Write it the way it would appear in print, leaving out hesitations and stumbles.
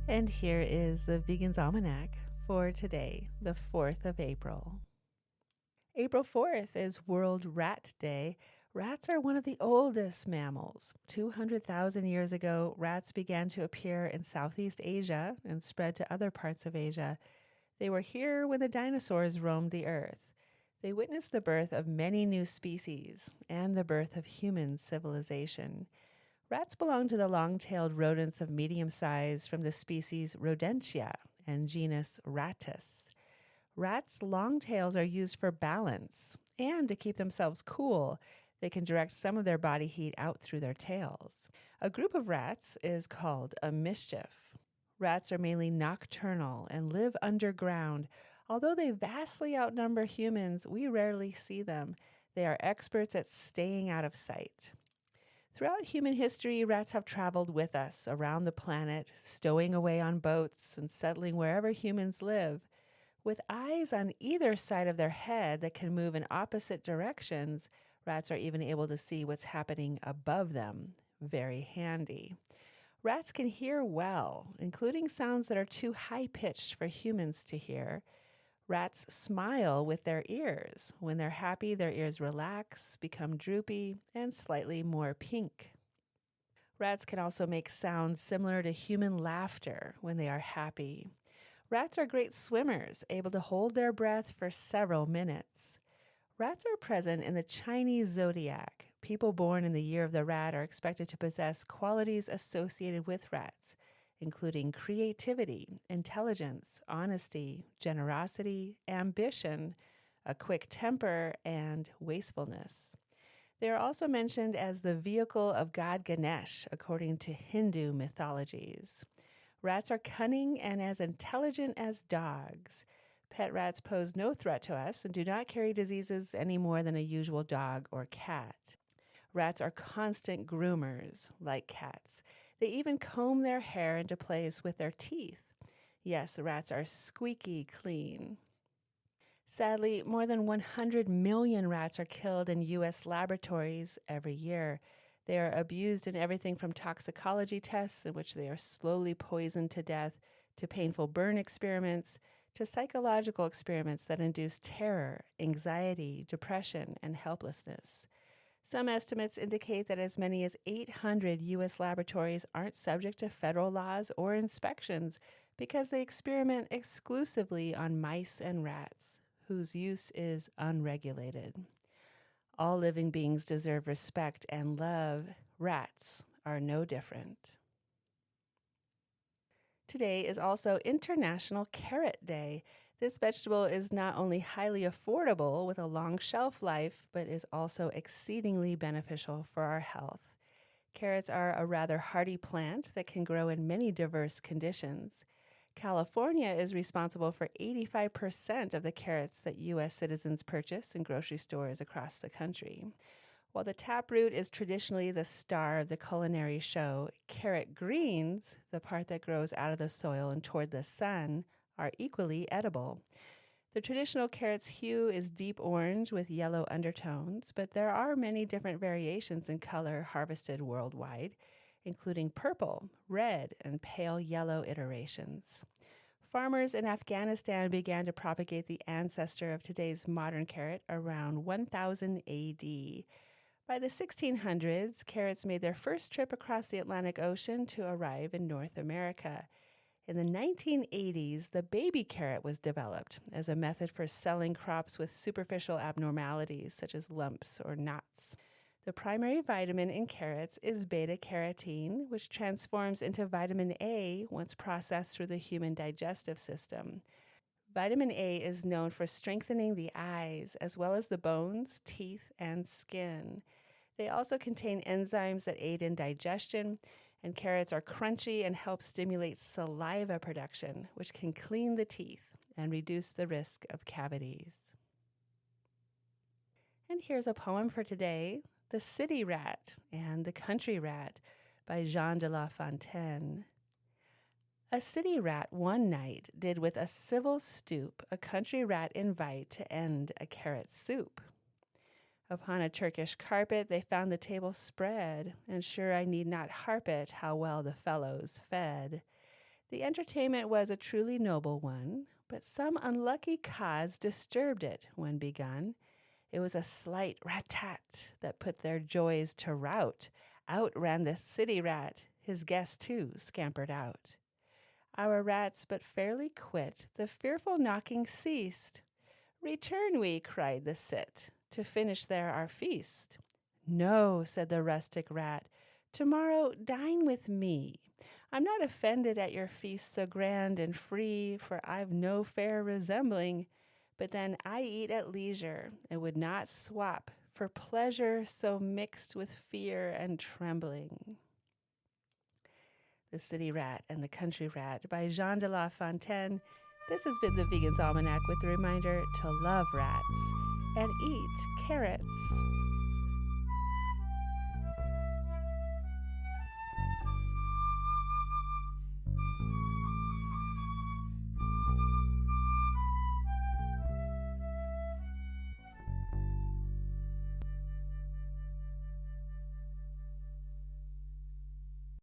And here is the Vegan's Almanac for today, the 4th of April. April 4th is World Rat Day. Rats are one of the oldest mammals. 200,000 years ago, rats began to appear in Southeast Asia and spread to other parts of Asia. They were here when the dinosaurs roamed the earth. They witnessed the birth of many new species and the birth of human civilization. Rats belong to the long-tailed rodents of medium size from the species Rodentia and genus Rattus. Rats' long tails are used for balance and to keep themselves cool. They can direct some of their body heat out through their tails. A group of rats is called a mischief. Rats are mainly nocturnal and live underground. Although they vastly outnumber humans, we rarely see them. They are experts at staying out of sight. Throughout human history, rats have traveled with us around the planet, stowing away on boats and settling wherever humans live. With eyes on either side of their head that can move in opposite directions, rats are even able to see what's happening above them. Very handy. Rats can hear well, including sounds that are too high-pitched for humans to hear. Rats smile with their ears. When they're happy, their ears relax, become droopy, and slightly more pink. Rats can also make sounds similar to human laughter when they are happy. Rats are great swimmers, able to hold their breath for several minutes. Rats are present in the Chinese zodiac. People born in the year of the rat are expected to possess qualities associated with rats, including creativity, intelligence, honesty, generosity, ambition, a quick temper, and wastefulness. They are also mentioned as the vehicle of god Ganesh, according to Hindu mythologies. Rats are cunning and as intelligent as dogs. Pet rats pose no threat to us and do not carry diseases any more than a usual dog or cat. Rats are constant groomers, like cats. They even comb their hair into place with their teeth. Yes, rats are squeaky clean. Sadly, more than 100 million rats are killed in U.S. laboratories every year. They are abused in everything from toxicology tests, in which they are slowly poisoned to death, to painful burn experiments, to psychological experiments that induce terror, anxiety, depression, and helplessness. Some estimates indicate that as many as 800 U.S. laboratories aren't subject to federal laws or inspections because they experiment exclusively on mice and rats, whose use is unregulated. All living beings deserve respect and love. Rats are no different. Today is also International Carrot Day. This vegetable is not only highly affordable with a long shelf life, but is also exceedingly beneficial for our health. Carrots are a rather hardy plant that can grow in many diverse conditions. California is responsible for 85% of the carrots that U.S. citizens purchase in grocery stores across the country. While the taproot is traditionally the star of the culinary show, carrot greens, the part that grows out of the soil and toward the sun, are equally edible. The traditional carrot's hue is deep orange with yellow undertones, but there are many different variations in color harvested worldwide, including purple, red, and pale yellow iterations. Farmers in Afghanistan began to propagate the ancestor of today's modern carrot around 1000 AD. By the 1600s, carrots made their first trip across the Atlantic Ocean to arrive in North America. In the 1980s, the baby carrot was developed as a method for selling crops with superficial abnormalities, such as lumps or knots. The primary vitamin in carrots is beta-carotene, which transforms into vitamin A once processed through the human digestive system. Vitamin A is known for strengthening the eyes, as well as the bones, teeth, and skin. They also contain enzymes that aid in digestion, and carrots are crunchy and help stimulate saliva production, which can clean the teeth and reduce the risk of cavities. And here's a poem for today, The City Rat and the Country Rat by Jean de La Fontaine. A city rat one night did with a civil stoop a country rat invite to end a carrot soup. Upon a Turkish carpet they found the table spread, and sure I need not harp it how well the fellows fed. The entertainment was a truly noble one, but some unlucky cause disturbed it when begun. It was a slight rat-tat that put their joys to rout. Out ran the city rat, his guests too scampered out. Our rats but fairly quit, the fearful knocking ceased. Return we, cried the cit, to finish there our feast. No, said the rustic rat, tomorrow dine with me. I'm not offended at your feast so grand and free, for I've no fair resembling. But then I eat at leisure, and would not swap for pleasure so mixed with fear and trembling. The City Rat and the Country Rat by Jean de La Fontaine. This has been the Vegan's Almanac with the reminder to love rats and eat carrots.